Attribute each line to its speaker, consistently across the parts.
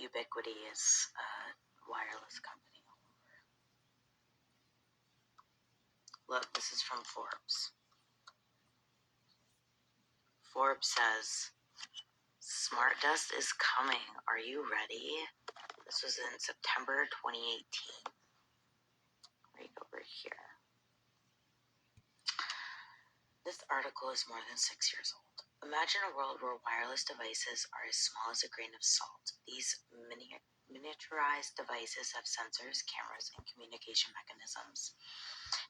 Speaker 1: Ubiquiti is a wireless company. Look, this is from Forbes. Forbes says, smart dust is coming. Are you ready? This was in September 2018. Right over here. This article is more than 6 years old. Imagine a world where wireless devices are as small as a grain of salt. These miniaturized devices have sensors, cameras, and communication mechanisms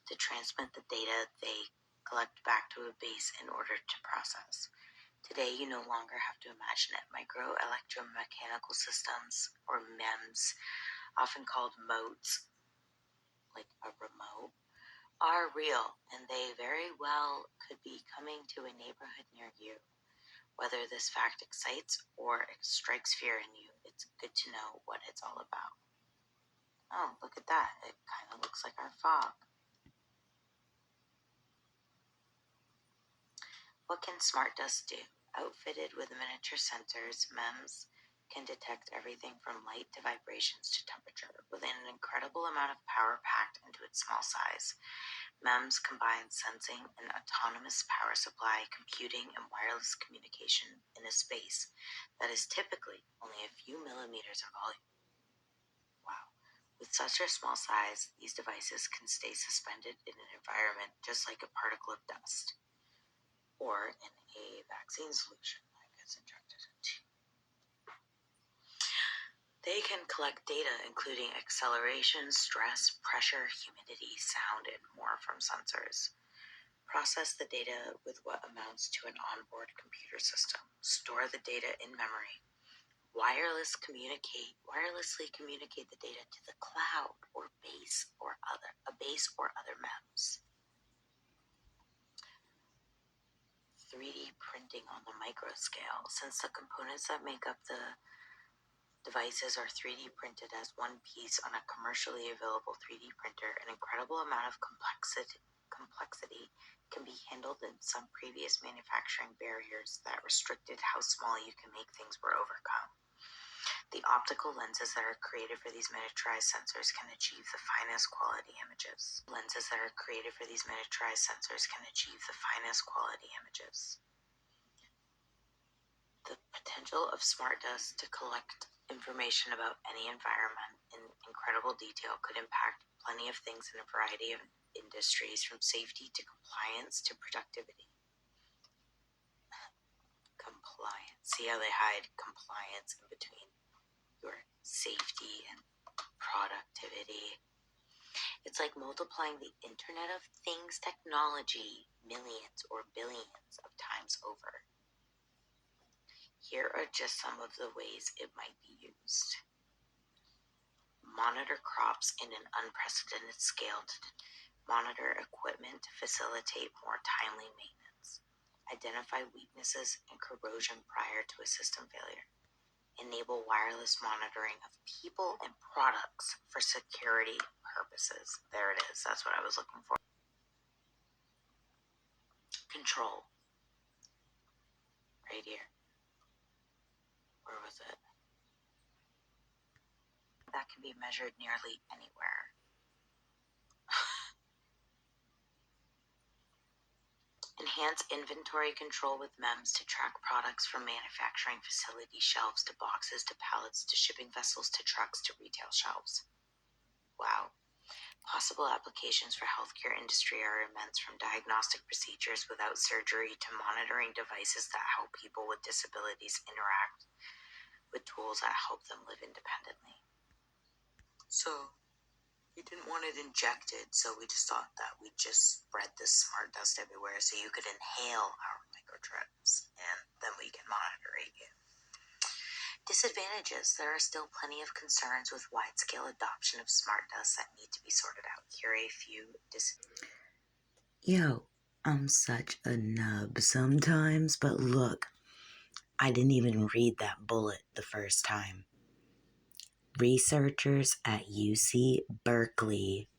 Speaker 1: to transmit the data they collect back to a base in order to process. Today, you no longer have to imagine it. Micro electromechanical systems, or MEMS, often called modes, like a remote, are real, and they very well could be coming to a neighborhood near you. Whether this fact excites or strikes fear in you, it's good to know what it's all about. Oh, look at that. It kind of looks like our fog. What can smart dust do? Outfitted with miniature sensors, MEMS can detect everything from light to vibrations to temperature within an incredible amount of power packed into its small size. MEMS combines sensing and autonomous power supply, computing, and wireless communication in a space that is typically only a few millimeters in volume. Wow. With such a small size, these devices can stay suspended in an environment just like a particle of dust, or in a vaccine solution that gets injected into. They can collect data including acceleration, stress, pressure, humidity, sound, and more from sensors. Process the data with what amounts to an onboard computer system. Store the data in memory. Wirelessly communicate the data to the cloud or a base or other MEMS. 3D printing on the micro scale. Since the components that make up the devices are 3D printed as one piece on a commercially available 3D printer, an incredible amount of complexity can be handled, and some previous manufacturing barriers that restricted how small you can make things were overcome. The optical lenses that are created for these miniaturized sensors can achieve the finest quality images. The potential of smart dust to collect information about any environment in incredible detail could impact plenty of things in a variety of industries, from safety to compliance to productivity. Compliance. See how they hide compliance in between your safety and productivity. It's like multiplying the Internet of Things technology millions or billions of times over. Here are just some of the ways it might be used. Monitor crops in an unprecedented scale to monitor equipment to facilitate more timely maintenance. Identify weaknesses and corrosion prior to a system failure. Enable wireless monitoring of people and products for security purposes. There it is. That's what I was looking for. Control. Right here. Where was it? That can be measured nearly anywhere. Enhance inventory control with MEMS to track products from manufacturing facility shelves to boxes to pallets to shipping vessels to trucks to retail shelves. Wow. Possible applications for healthcare industry are immense, from diagnostic procedures without surgery to monitoring devices that help people with disabilities interact with tools that help them live independently. So, we didn't want it injected, so we just thought that we'd just spread this smart dust everywhere so you could inhale our microchips, and then we can monitor you. Disadvantages. There are still plenty of concerns with wide-scale adoption of smart dust that need to be sorted out. Here are a few disadvantages. Yo, I'm such a nub sometimes, but look, I didn't even read that bullet the first time. Researchers at UC Berkeley,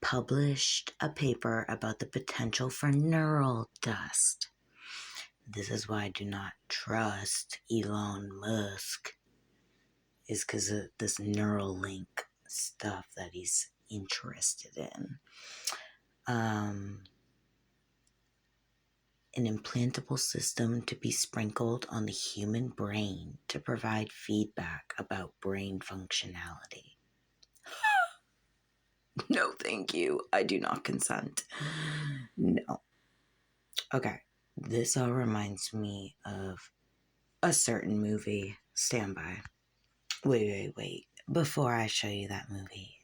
Speaker 1: published a paper about the potential for neural dust. this is why I do not trust Elon Musk, is because of this Neuralink stuff that he's interested in. An implantable system to be sprinkled on the human brain to provide feedback about brain functionality. No, thank you. I do not consent. No. Okay. This all reminds me of a certain movie. Stand by. Wait. Before I show you that movie,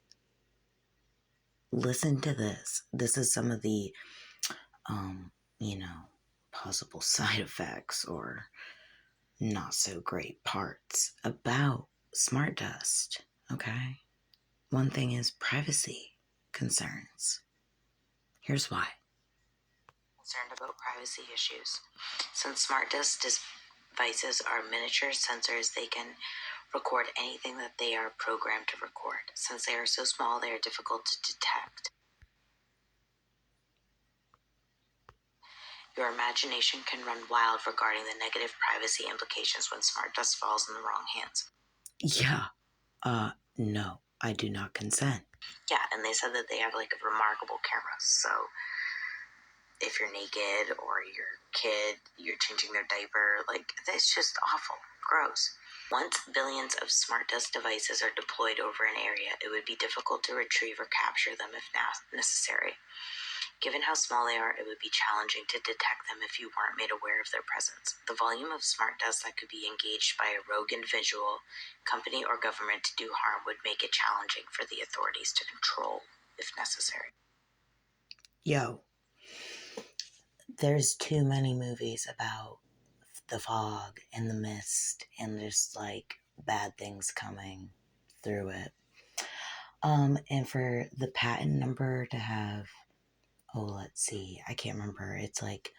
Speaker 1: listen to this. This is some of the, possible side effects or not so great parts about smart dust. Okay? One thing is privacy concerns. Here's why. Concerned about privacy issues. Since smart dust devices are miniature sensors, they can record anything that they are programmed to record. Since they are so small, they are difficult to detect. Your imagination can run wild regarding the negative privacy implications when smart dust falls in the wrong hands. Yeah. No, I do not consent. Yeah, and they said that they have like a remarkable camera. So if you're naked or your kid, you're changing their diaper, like it's just awful, gross. Once billions of smart dust devices are deployed over an area, it would be difficult to retrieve or capture them if necessary. Given how small they are, it would be challenging to detect them if you weren't made aware of their presence. The volume of smart dust that could be engaged by a rogue individual, company, or government to do harm would make it challenging for the authorities to control if necessary. Yo, there's too many movies about the fog and the mist and just like bad things coming through it. And for the patent number to have, let's see, I can't remember. It's like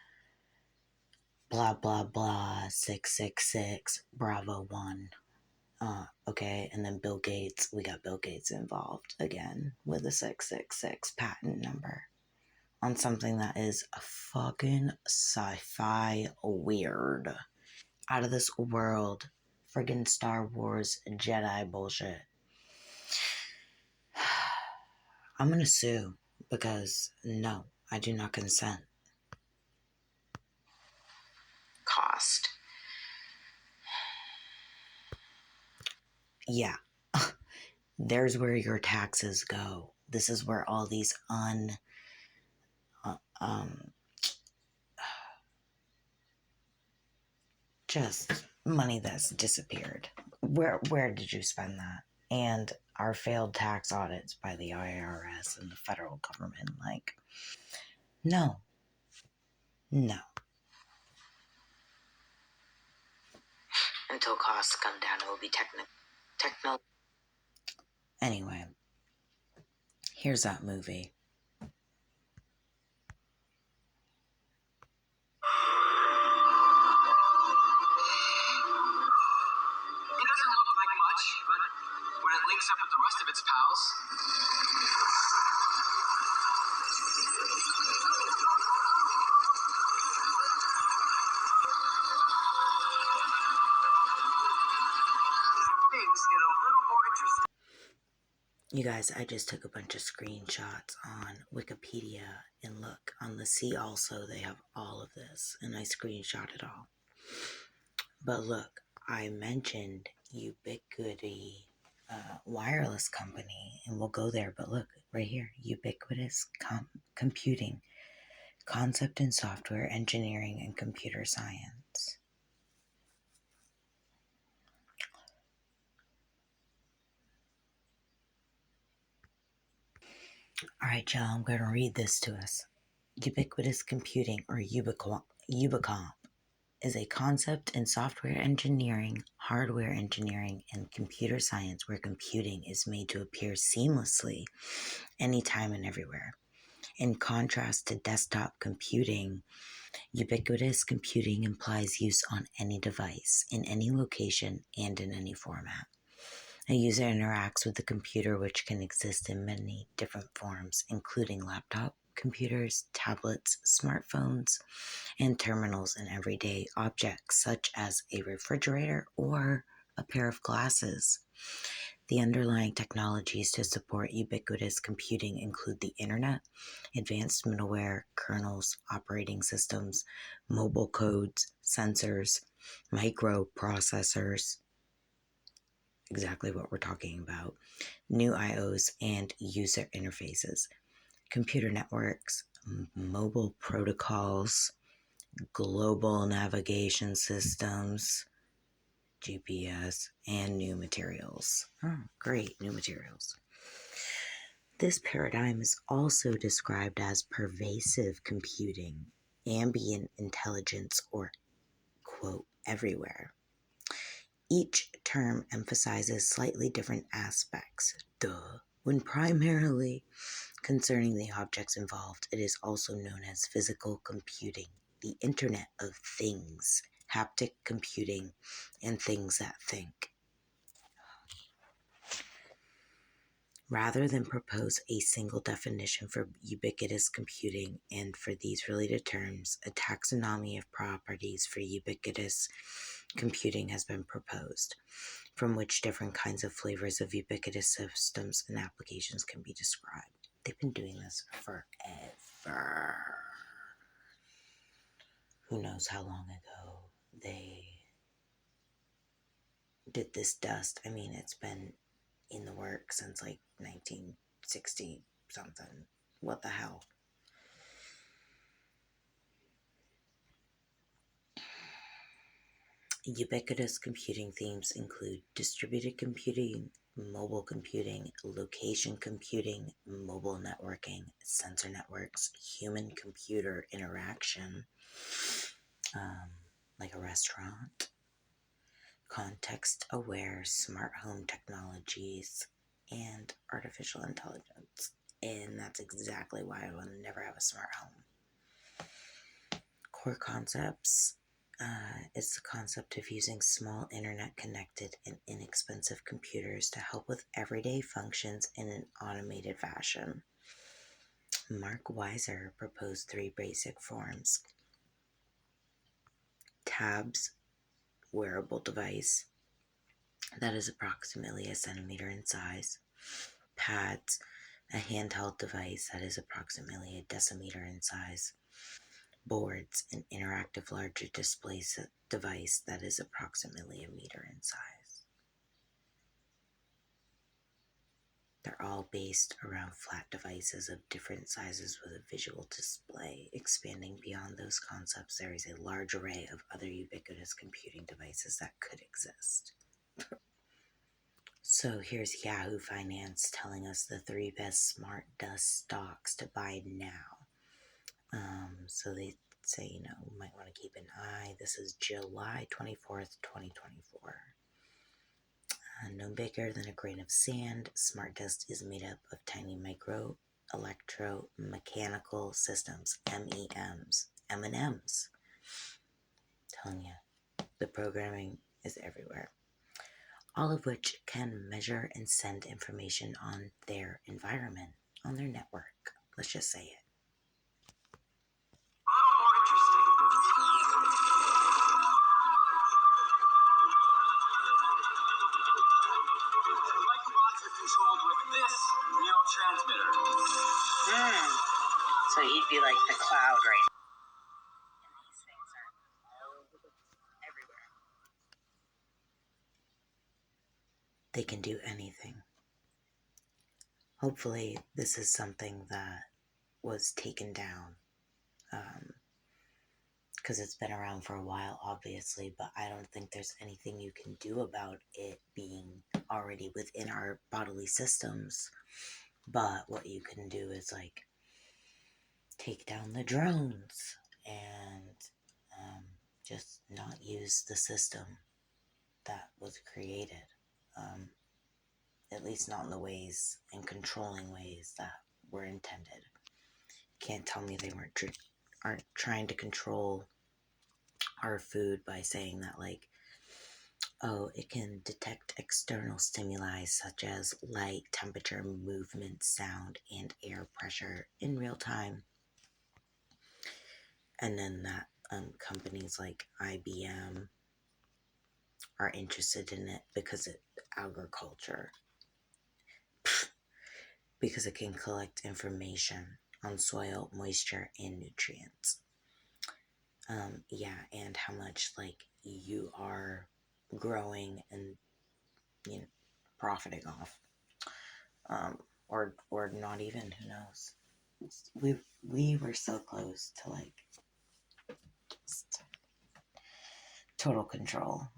Speaker 1: blah blah blah 666 Bravo 1. Okay, and then Bill Gates, we got Bill Gates involved again with the 666 patent number on something that is a fucking sci-fi weird, out of this world, friggin' Star Wars Jedi bullshit. I'm gonna sue because no, I do not consent. Cost. Yeah. There's where your taxes go. This is where all these just money that's disappeared. Where did you spend that? And our failed tax audits by the IRS and the federal government, like, no. Until costs come down, it will be techno. Anyway, here's that movie.
Speaker 2: It doesn't look like much, but when it links up with the rest of its pals, things get a little more interesting.
Speaker 1: You guys, I just took a bunch of screenshots on Wikipedia, and look, on the See Also, they have all of this, and I screenshot it all. But look, I mentioned Ubiquiti wireless company, and we'll go there, but look, right here, Ubiquitous Computing, Concept and Software Engineering and Computer Science. All right, y'all, I'm going to read this to us. Ubiquitous Computing, or Ubicomp, is a concept in software engineering, hardware engineering, and computer science where computing is made to appear seamlessly anytime and everywhere. In contrast to desktop computing, ubiquitous computing implies use on any device, in any location, and in any format. A user interacts with the computer, which can exist in many different forms, including laptop, computers, tablets, smartphones, and terminals in everyday objects such as a refrigerator or a pair of glasses. The underlying technologies to support ubiquitous computing include the internet, advanced middleware, kernels, operating systems, mobile codes, sensors, microprocessors, exactly what we're talking about, new IOs, and user interfaces, computer networks, mobile protocols, global navigation systems, GPS, and new materials. Oh, great, new materials. This paradigm is also described as pervasive computing, ambient intelligence, or, quote, everywhere. Each term emphasizes slightly different aspects. When primarily concerning the objects involved, it is also known as physical computing, the Internet of Things, haptic computing, and things that think. Rather than propose a single definition for ubiquitous computing and for these related terms, a taxonomy of properties for ubiquitous computing has been proposed, from which different kinds of flavors of ubiquitous systems and applications can be described. They've been doing this forever. Who knows how long ago they did this dust? I mean, it's been in the works since like 1960 something. What the hell? Ubiquitous computing themes include distributed computing, mobile computing, location computing, mobile networking, sensor networks, human-computer interaction, like a restaurant, context-aware smart home technologies, and artificial intelligence. And that's exactly why I will never have a smart home. Core concepts. It's the concept of using small internet-connected and inexpensive computers to help with everyday functions in an automated fashion. Mark Weiser proposed 3 basic forms. Tabs, wearable device that is approximately a centimeter in size. Pads, a handheld device that is approximately a decimeter in size. Boards, an interactive larger display device that is approximately a meter in size. They're all based around flat devices of different sizes with a visual display. Expanding beyond those concepts, there is a large array of other ubiquitous computing devices that could exist. So here's Yahoo Finance telling us the 3 best smart dust stocks to buy now. So they say, you might want to keep an eye. This is July 24th, 2024. No bigger than a grain of sand, smart dust is made up of tiny micro electromechanical systems, MEMs, M&Ms. Telling you, the programming is everywhere. All of which can measure and send information on their environment, on their network. Let's just say it.
Speaker 2: A little more interesting. Microbots are controlled with this neurotransmitter.
Speaker 1: So he'd be like the cloud right now. And these things are all everywhere. They can do anything. Hopefully this is something that was taken down. Because it's been around for a while, obviously, but I don't think there's anything you can do about it being already within our bodily systems. But what you can do is like take down the drones and just not use the system that was created, at least not in the ways and controlling ways that were intended. Can't tell me they aren't trying to control our food by saying that, like, oh, it can detect external stimuli such as light, temperature, movement, sound, and air pressure in real time. And then that companies like IBM are interested in it because it agriculture, because it can collect information on soil, moisture, and nutrients. And how much like you are growing and profiting off, or not even. Who knows? We were so close to like just total control,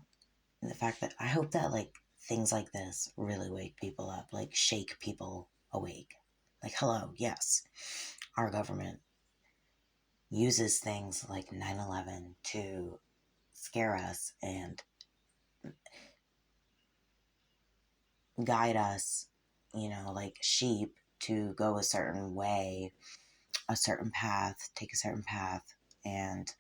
Speaker 1: and the fact that I hope that like things like this really wake people up, like shake people awake. Like, hello, yes, our government uses things like 9/11 to scare us and guide us, like sheep to go a certain way, a certain path, take a certain path, and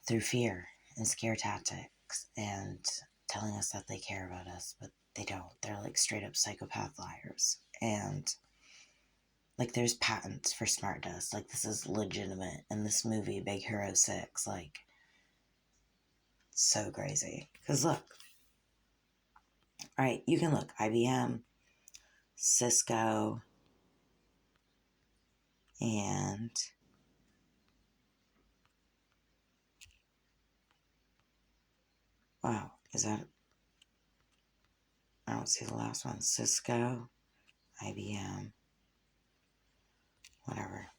Speaker 1: through fear and scare tactics and telling us that they care about us, but they don't. They're like straight up psychopath liars. And like there's patents for smart dust. Like this is legitimate. And this movie, Big Hero 6, like so crazy. Because look, all right, you can look IBM, Cisco, and wow, is that, I don't see the last one. Cisco, IBM, whatever.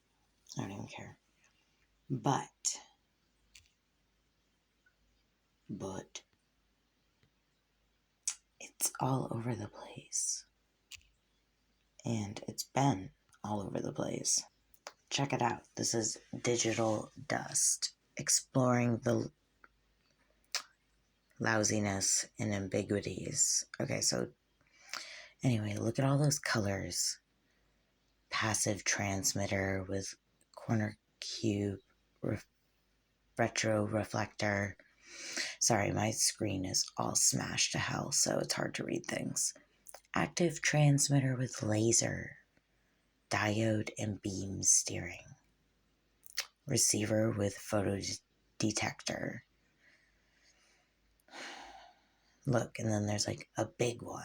Speaker 1: I don't even care. But it's all over the place. And it's been all over the place. Check it out. This is Digital Dust, exploring the lousiness and ambiguities. Okay, so anyway, look at all those colors. Passive transmitter with corner cube, retro reflector. Sorry, my screen is all smashed to hell, so it's hard to read things. Active transmitter with laser, diode and beam steering. Receiver with photo detector. Look, and then there's like a big one.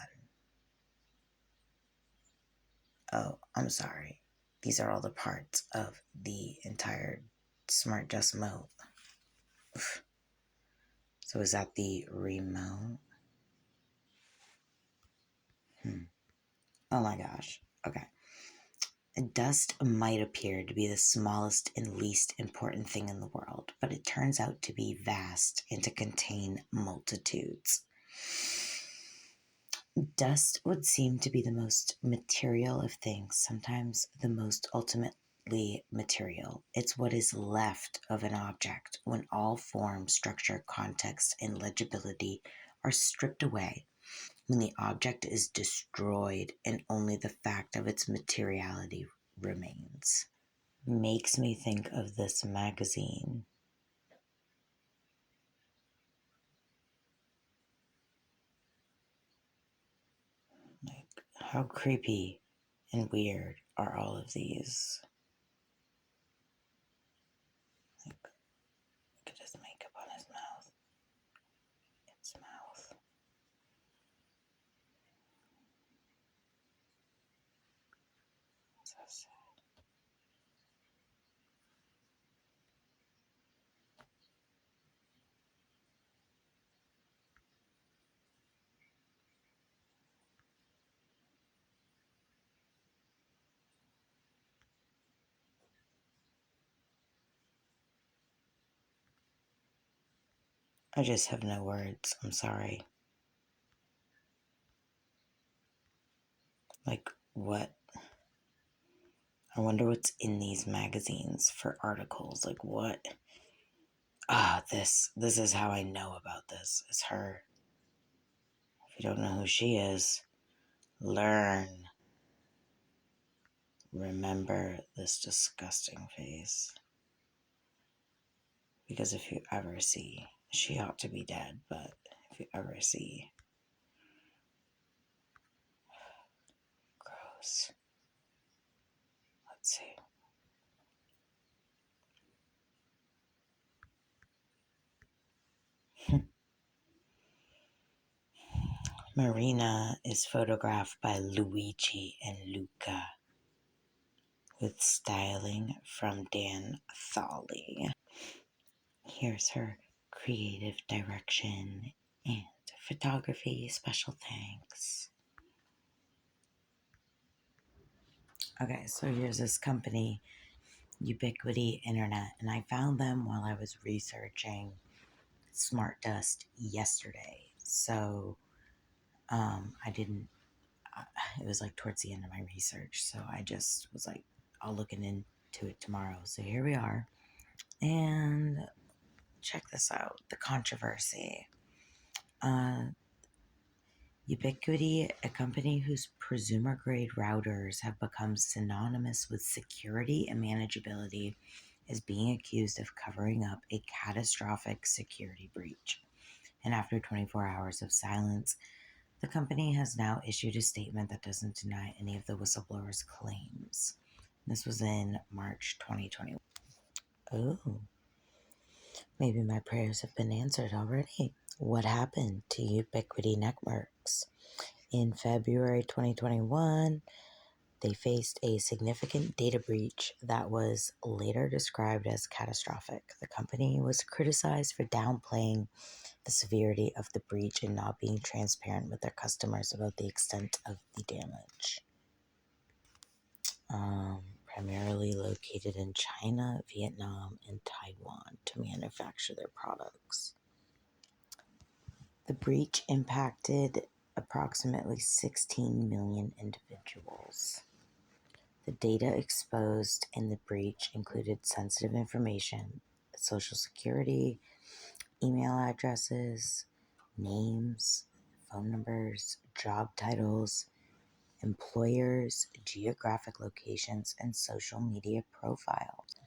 Speaker 1: Oh, I'm sorry. These are all the parts of the entire Smart Dust Moat. So is that the remote? Oh my gosh. Okay. Dust might appear to be the smallest and least important thing in the world, but it turns out to be vast and to contain multitudes. Dust would seem to be the most material of things, sometimes the most ultimately material. It's what is left of an object when all form, structure, context, and legibility are stripped away, when the object is destroyed and only the fact of its materiality remains. Makes me think of this magazine. Like, how creepy and weird are all of these? Like, look at his makeup on his mouth. Its mouth. So sad. I just have no words. I'm sorry. Like, what? I wonder what's in these magazines for articles. Like, what? This is how I know about this. It's her. If you don't know who she is, learn. Remember this disgusting face. Because if you ever see She ought to be dead, but if you ever see... Gross. Let's see. Marina is photographed by Luigi and Luca, with styling from Dan Thawley. Here's her creative direction and photography. Special thanks. Okay, so here's this company, Ubiquity Internet, and I found them while I was researching Smart Dust yesterday. So I didn't, it was like towards the end of my research, so I just was like, I'll look into it tomorrow. So here we are, and check this out, the controversy. Ubiquity, a company whose prosumer-grade routers have become synonymous with security and manageability, is being accused of covering up a catastrophic security breach. And after 24 hours of silence, the company has now issued a statement that doesn't deny any of the whistleblowers' claims. This was in March 2021. Oh, maybe my prayers have been answered already. What happened to Ubiquity Networks? In February 2021, they faced a significant data breach that was later described as catastrophic. The company was criticized for downplaying the severity of the breach and not being transparent with their customers about the extent of the damage. Primarily located in China, Vietnam, and Taiwan to manufacture their products. The breach impacted approximately 16 million individuals. The data exposed in the breach included sensitive information, social security, email addresses, names, phone numbers, job titles, employers, geographic locations, and social media profiles.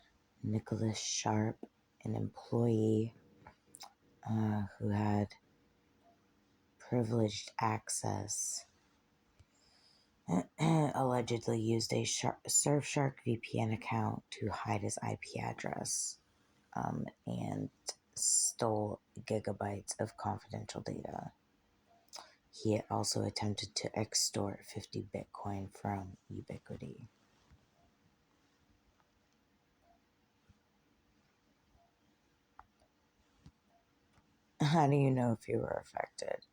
Speaker 1: Nicholas Sharp, an employee who had privileged access, allegedly used a Surfshark VPN account to hide his IP address and stole gigabytes of confidential data. He had also attempted to extort 50 Bitcoin from Ubiquity. How do you know if you were affected?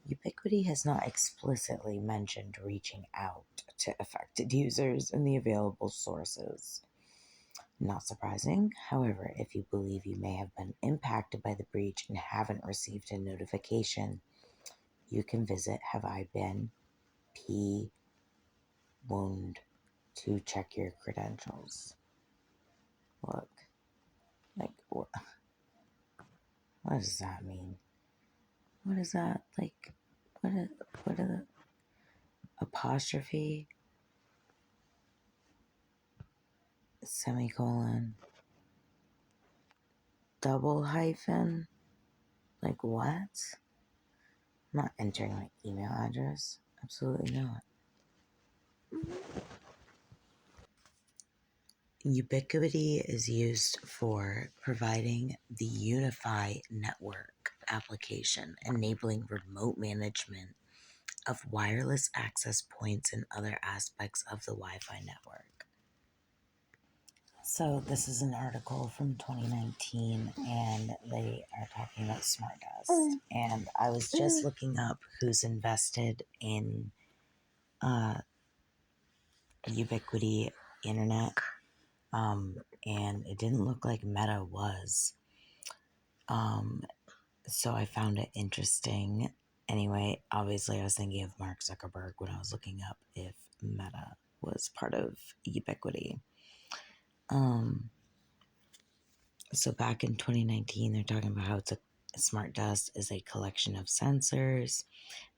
Speaker 1: Ubiquity has not explicitly mentioned reaching out to affected users in the available sources. Not surprising. However, if you believe you may have been impacted by the breach and haven't received a notification, you can visit Have I Been P-Wound to check your credentials. Look, like, what does that mean? What is that? Like, what are the apostrophe, semicolon, double hyphen? Like, what? I'm not entering my email address. Absolutely not. Ubiquity is used for providing the Unify Network application, enabling remote management of wireless access points and other aspects of the Wi-Fi network. So this is an article from 2019, and they are talking about Smart Dust. And I was just looking up who's invested in Ubiquity Internet, and it didn't look like Meta was. So I found it interesting. Anyway, obviously I was thinking of Mark Zuckerberg when I was looking up if Meta was part of Ubiquity. So back in 2019, they're talking about how Smart Dust is a collection of sensors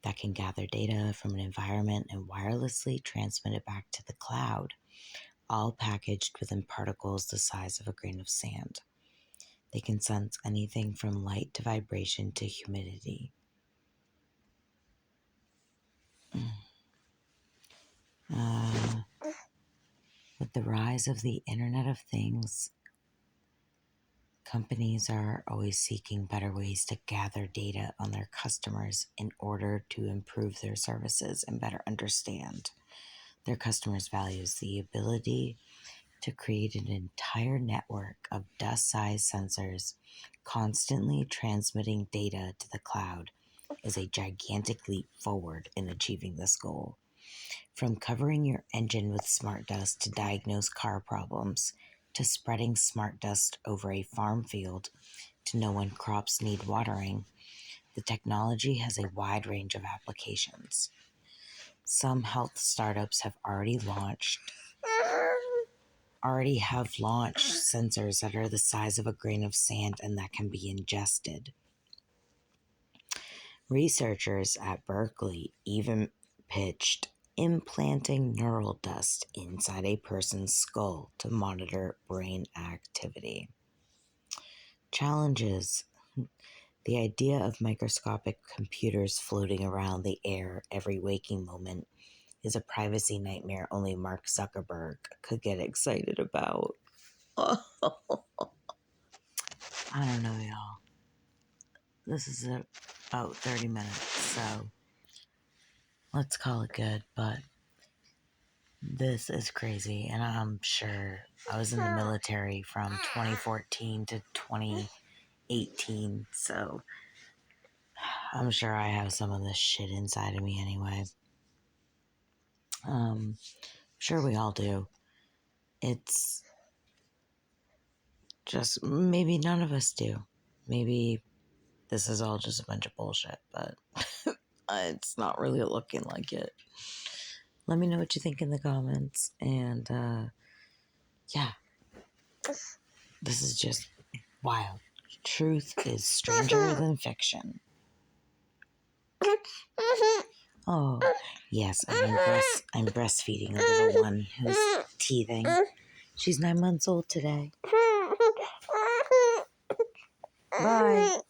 Speaker 1: that can gather data from an environment and wirelessly transmit it back to the cloud, all packaged within particles the size of a grain of sand. They can sense anything from light to vibration to humidity. With the rise of the Internet of Things, companies are always seeking better ways to gather data on their customers in order to improve their services and better understand their customers' values. The ability to create an entire network of dust-sized sensors constantly transmitting data to the cloud is a gigantic leap forward in achieving this goal. From covering your engine with smart dust to diagnose car problems, to spreading smart dust over a farm field to know when crops need watering, the technology has a wide range of applications. Some health startups have already have launched sensors that are the size of a grain of sand and that can be ingested. Researchers at Berkeley even pitched implanting neural dust inside a person's skull to monitor brain activity. Challenges. The idea of microscopic computers floating around the air every waking moment is a privacy nightmare only Mark Zuckerberg could get excited about. I don't know, y'all. This is about 30 minutes, so let's call it good, but this is crazy, and I'm sure I was in the military from 2014 to 2018, so I'm sure I have some of this shit inside of me anyway. Sure we all do. It's just maybe none of us do. Maybe this is all just a bunch of bullshit, but it's not really looking like it. Let me know what you think in the comments, and yeah, this is just wild. Truth is stranger than fiction. Oh, yes, I'm breastfeeding a little one who's teething. She's 9 months old today. Bye.